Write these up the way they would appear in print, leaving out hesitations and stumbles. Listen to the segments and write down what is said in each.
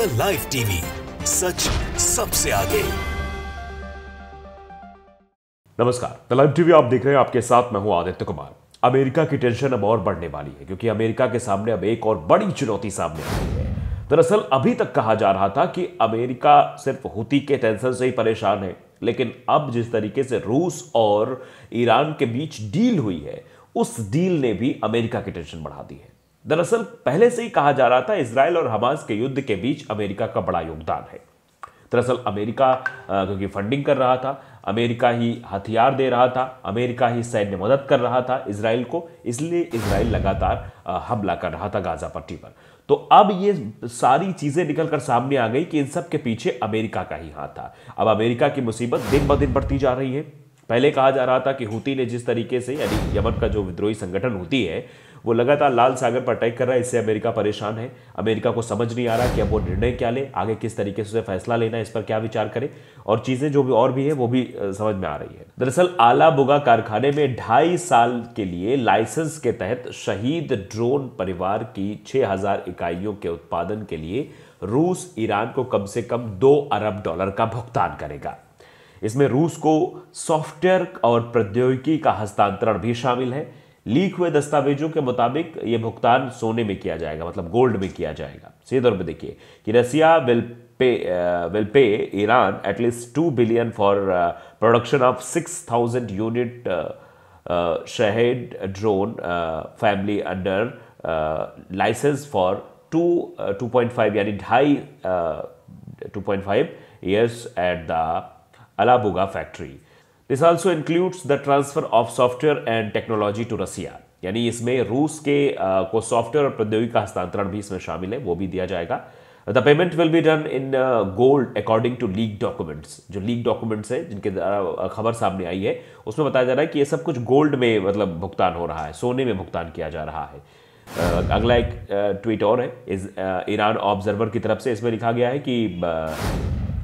The live TV, सच सबसे आगे। नमस्कार, द लाइव टीवी आप देख रहे हैं। आपके साथ मैं हूं आदित्य कुमार। अमेरिका की टेंशन अब और बढ़ने वाली है क्योंकि अमेरिका के सामने अब एक और बड़ी चुनौती सामने आ रही है। दरअसल अभी तक कहा जा रहा था कि अमेरिका सिर्फ हुती के टेंशन से ही परेशान है, लेकिन अब जिस तरीके से रूस और ईरान के बीच डील हुई है, उस डील ने भी अमेरिका की टेंशन बढ़ा दी है। दरअसल पहले से ही कहा जा रहा था इजराइल और हमास के युद्ध के बीच अमेरिका का बड़ा योगदान है। दरअसल अमेरिका क्योंकि फंडिंग कर रहा था, अमेरिका ही हथियार दे रहा था, अमेरिका ही सैन्य मदद कर रहा था इजराइल को, इसलिए इजराइल लगातार हमला कर रहा था गाजा पट्टी पर। तो अब ये सारी चीजें निकलकर सामने आ गई कि इन सब के पीछे अमेरिका का ही हाथ था। अब अमेरिका की मुसीबत दिन ब दिन बढ़ती जा रही है। पहले कहा जा रहा था कि हुती ने जिस तरीके से, यानी यमन का जो विद्रोही संगठन हुती है, वो लगातार लाल सागर पर अटैक कर रहा है, इससे अमेरिका परेशान है। अमेरिका को समझ नहीं आ रहा कि अब वो निर्णय क्या ले, आगे किस तरीके से फैसला लेना है, इस पर क्या विचार करे, और चीजें जो भी और भी है वो भी समझ में आ रही है। दरअसल आला बुगा कारखाने में 2.5 साल के लिए लाइसेंस के तहत शहीद ड्रोन परिवार की 6000 इकाइयों के उत्पादन के लिए रूस ईरान को कम से कम $2 अरब का भुगतान करेगा। इसमें रूस को सॉफ्टवेयर और प्रौद्योगिकी का हस्तांतरण भी शामिल है। लीक हुए दस्तावेजों के मुताबिक यह भुगतान सोने में किया जाएगा, मतलब गोल्ड में किया जाएगा। सीधे तौर पर देखिए कि रसिया विल पे ईरान एटलीस्ट $2 billion for production of 6000 unit Shahed drone family under license for 2.5 यानी 2.5 years at the Alabuga factory. This also includes the transfer of software and technology to Russia. यानी इसमें रूस के को software और प्रौद्योगिकी का हस्तांतरण भी इसमें शामिल है, वो भी दिया जाएगा। The payment will be done in gold according to leak documents. जो लीक डॉक्यूमेंट्स है, जिनके खबर सामने आई है, उसमें बताया जा रहा है कि ये सब कुछ गोल्ड में मतलब भुगतान हो रहा है, सोने में भुगतान किया जा रहा है। अगला एक ट्वीट और है ईरान ऑब्जर्वर की तरफ से। इसमें लिखा गया है कि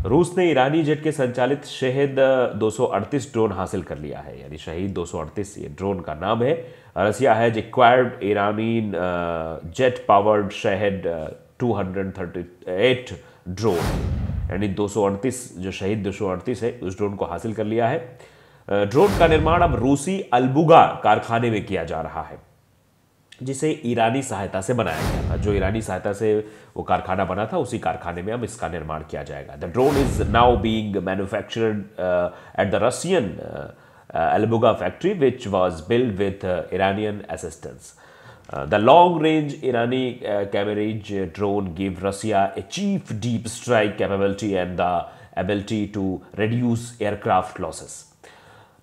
रूस ने ईरानी जेट के संचालित शहीद 238 ड्रोन हासिल कर लिया है, यानी शहीद 238 ये ड्रोन का नाम है। Russia has acquired Irani jet powered Shahed 238 drone, यानी 238 जो शहीद 238 है उस ड्रोन को हासिल कर लिया है। ड्रोन का निर्माण अब रूसी अलबुगा कारखाने में किया जा रहा है, जिसे ईरानी सहायता से बनाया गया था। जो ईरानी सहायता से वो कारखाना बना था, उसी कारखाने में अब इसका निर्माण किया जाएगा। The drone is now being manufactured at the Russian Alabuga factory which was build with Iranian assistance. The long range Irani kamikaze drone give Russia a chief deep strike capability and the ability to reduce aircraft losses.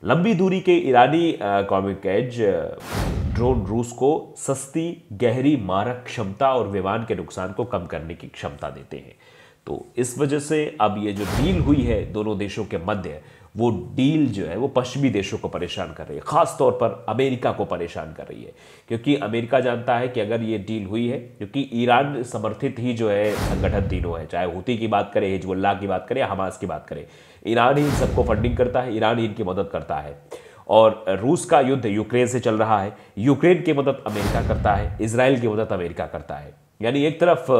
लंबी दूरी के ईरानी कॉमिकेज drone रूस को सस्ती, गहरी मारक क्षमता और विमान के नुकसान को कम करने की क्षमता देते हैं। तो इस वजह से अब ये जो डील हुई है दोनों देशों के मध्य, वो डील जो है वो पश्चिमी देशों को परेशान कर रही है, खास तौर पर अमेरिका को परेशान कर रही है। क्योंकि अमेरिका जानता है कि अगर ये डील हुई है, क्योंकि ईरान समर्थित ही जो है संगठन तीनों है, चाहे हुती की बात करें, हिजबुल्लाह की बात करें, हमास की बात करें, ईरान ही सबको फंडिंग करता है, ईरान ही इनकी मदद करता है। और रूस का युद्ध यूक्रेन से चल रहा है, यूक्रेन की मदद अमेरिका करता है, इजराइल की मदद अमेरिका करता है। यानी एक तरफ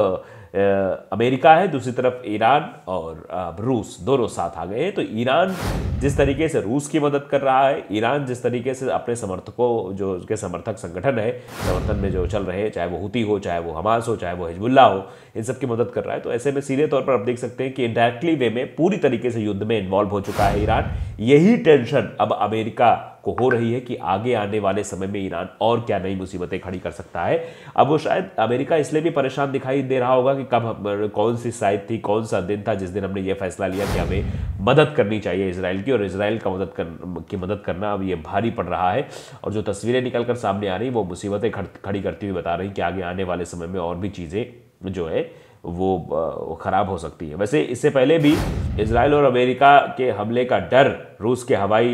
अमेरिका है, दूसरी तरफ ईरान और रूस दोनों साथ आ गए हैं। तो ईरान जिस तरीके से रूस की मदद कर रहा है, ईरान जिस तरीके से अपने समर्थकों, जो उसके समर्थक संगठन है, समर्थन में जो चल रहे हैं, चाहे वो हुती हो, चाहे वो हमास हो, चाहे वो हिजबुल्लाह हो, इन सब की मदद कर रहा है। तो ऐसे में सीधे तौर पर आप देख सकते हैं कि इनडायरेक्टली वे में पूरी तरीके से युद्ध में इन्वॉल्व हो चुका है ईरान। यही टेंशन अब अमेरिका को हो रही है कि आगे आने वाले समय में ईरान और क्या नई मुसीबतें खड़ी कर सकता है। अब वो शायद अमेरिका इसलिए भी परेशान दिखाई दे रहा होगा कि कब कौन सी साइड थी, कौन सा दिन था जिस दिन हमने ये फैसला लिया कि हमें मदद करनी चाहिए इजराइल की, और इजराइल का मदद करना अब ये भारी पड़ रहा है। और जो तस्वीरें निकलकर सामने आ रही वो मुसीबतें खड़ी करती हुई बता रही कि आगे आने वाले समय में और भी चीज़ें जो है वो खराब हो सकती है। वैसे इससे पहले भी इजराइल और अमेरिका के हमले का डर, रूस के हवाई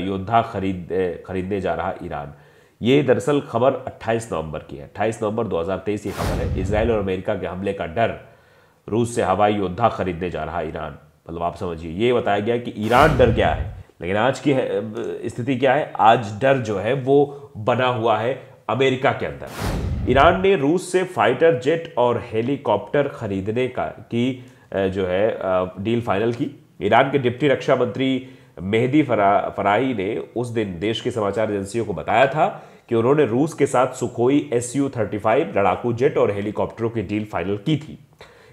योद्धा खरीदने जा रहा ईरान, ये दरअसल खबर 28 नवंबर की है। 28 नवंबर 2023 ये खबर है। इजराइल और अमेरिका के हमले का डर, रूस से हवाई योद्धा खरीदने जा रहा ईरान। मतलब आप समझिए, ये बताया गया कि ईरान डर गया है, लेकिन आज की स्थिति क्या है? आज डर जो है वो बना हुआ है अमेरिका के अंदर। ईरान ने रूस से फाइटर जेट और हेलीकॉप्टर खरीदने की जो है डील फाइनल की। ईरान के डिप्टी रक्षा मंत्री मेहदी फराही ने उस दिन देश की समाचार एजेंसियों को बताया था कि उन्होंने रूस के साथ सुखोई Su-35 लड़ाकू जेट और हेलीकॉप्टरों की डील फाइनल की थी।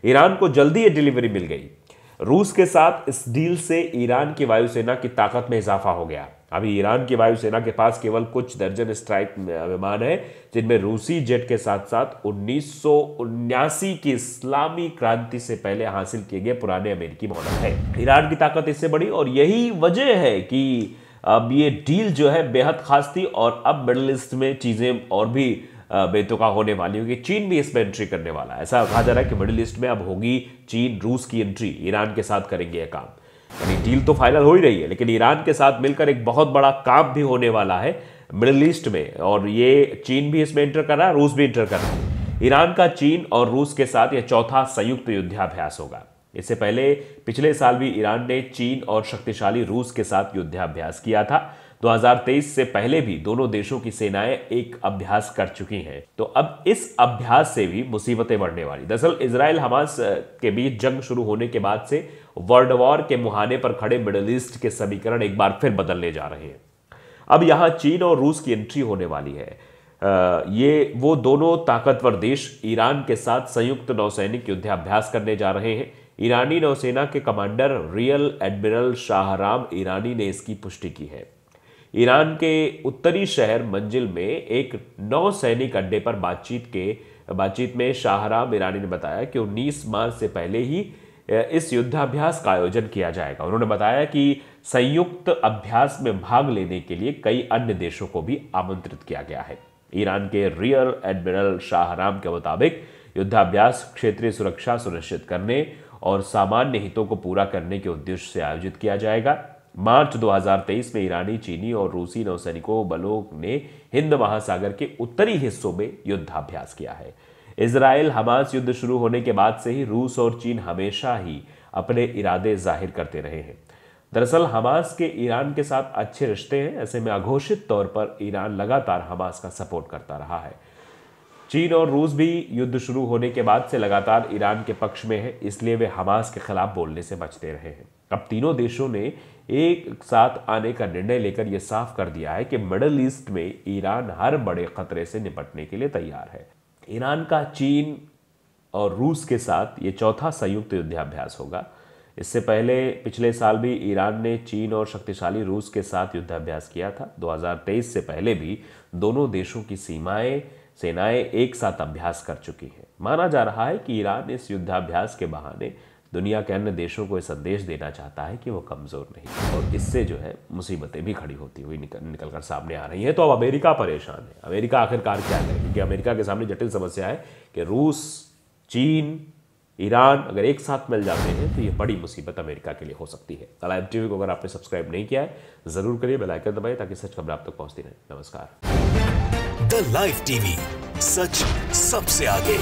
ईरान को जल्दी ये डिलीवरी मिल गई। रूस के साथ इस डील से ईरान की वायुसेना की ताकत में इजाफा हो गया। अभी ईरान की वायुसेना के पास केवल कुछ दर्जन स्ट्राइक विमान है, जिनमें रूसी जेट के साथ साथ 1979 की इस्लामी क्रांति से पहले हासिल किए गए पुराने अमेरिकी मॉडल है। ईरान की ताकत इससे बड़ी और यही वजह है कि अब ये डील जो है बेहद खास थी और अब मिडिल ईस्ट में चीजें और भी बेतुका होने वाली होगी। चीन भी इसमें एंट्री करने वाला है। ऐसा कहा जा रहा है कि मिडिल ईस्ट में अब होगी चीन रूस की एंट्री, ईरान के साथ करेंगे यह काम। यानी डील तो फाइनल हो ही रही है, लेकिन ईरान के साथ मिलकर एक बहुत बड़ा काम भी होने वाला है मिडिल ईस्ट में, और ये चीन भी इसमें एंटर कर रहा है, रूस भी एंटर कर रहा है। ईरान का चीन और रूस के साथ यह चौथा संयुक्त युद्धाभ्यास होगा। इससे पहले पिछले साल भी ईरान ने चीन और शक्तिशाली रूस के साथ युद्धाभ्यास किया था। 2023 से पहले भी दोनों देशों की सेनाएं एक अभ्यास कर चुकी हैं, तो अब इस अभ्यास से भी मुसीबतें बढ़ने वाली। दरअसल इजराइल हमास के बीच जंग शुरू होने के बाद से वर्ल्ड वॉर के मुहाने पर खड़े मिडिल ईस्ट के समीकरण एक बार फिर बदलने जा रहे हैं। अब यहां चीन और रूस की एंट्री होने वाली है। ये वो दोनों ताकतवर देश ईरान के साथ संयुक्त नौसैनिक युद्धाभ्यास करने जा रहे हैं। ईरानी नौसेना के commander real admiral Shahram Irani ने इसकी पुष्टि की है। ईरान के उत्तरी शहर मंजिल में एक नौसैनिक अड्डे पर बातचीत में शाहराम ईरानी ने बताया कि 19 मार्च से पहले ही इस युद्धाभ्यास का आयोजन किया जाएगा। उन्होंने बताया कि संयुक्त अभ्यास में भाग लेने के लिए कई अन्य देशों को भी आमंत्रित किया गया है। ईरान के रियर एडमिरल शाहराम के मुताबिक युद्धाभ्यास क्षेत्रीय सुरक्षा सुनिश्चित करने और सामान्य हितों को पूरा करने के उद्देश्य से आयोजित किया जाएगा। मार्च 2023 में ईरानी, चीनी और रूसी नौसैनिकों बलों ने हिंद महासागर के उत्तरी हिस्सों में युद्धाभ्यास किया है। इजराइल हमास युद्ध शुरू होने के बाद से ही रूस और चीन हमेशा ही अपने इरादे जाहिर करते रहे हैं। दरअसल हमास के ईरान के साथ अच्छे रिश्ते हैं, ऐसे में अघोषित तौर पर ईरान लगातार हमास का सपोर्ट करता रहा है। चीन और रूस भी युद्ध शुरू होने के बाद से लगातार ईरान के पक्ष में है, इसलिए वे हमास के खिलाफ बोलने से बचते रहे हैं। अब तीनों देशों ने एक साथ आने का निर्णय लेकर यह साफ कर दिया है कि मिडिल ईस्ट में ईरान हर बड़े खतरे से निपटने के लिए तैयार है। ईरान का चीन और रूस के साथ ये चौथा संयुक्त युद्धाभ्यास होगा। इससे पहले पिछले साल भी ईरान ने चीन और शक्तिशाली रूस के साथ युद्धाभ्यास किया था। 2023 से पहले भी दोनों देशों की सेनाएं एक साथ अभ्यास कर चुकी हैं। माना जा रहा है कि ईरान इस युद्धाभ्यास के बहाने दुनिया के अन्य देशों को यह संदेश देना चाहता है कि वो कमजोर नहीं, और इससे जो है मुसीबतें भी खड़ी होती हुई निकल कर सामने आ रही हैं। तो अब अमेरिका परेशान है। अमेरिका आखिरकार क्या करे, क्योंकि अमेरिका के सामने जटिल समस्या है कि रूस, चीन, ईरान अगर एक साथ मिल जाते हैं तो ये बड़ी मुसीबत अमेरिका के लिए हो सकती है। लाइव टीवी को अगर आपने सब्सक्राइब नहीं किया है जरूर करिए, बेल आइकन दबाइए ताकि सच खबर आप तक पहुंचती रहे। नमस्कार। द लाइव टीवी, सच सबसे आगे।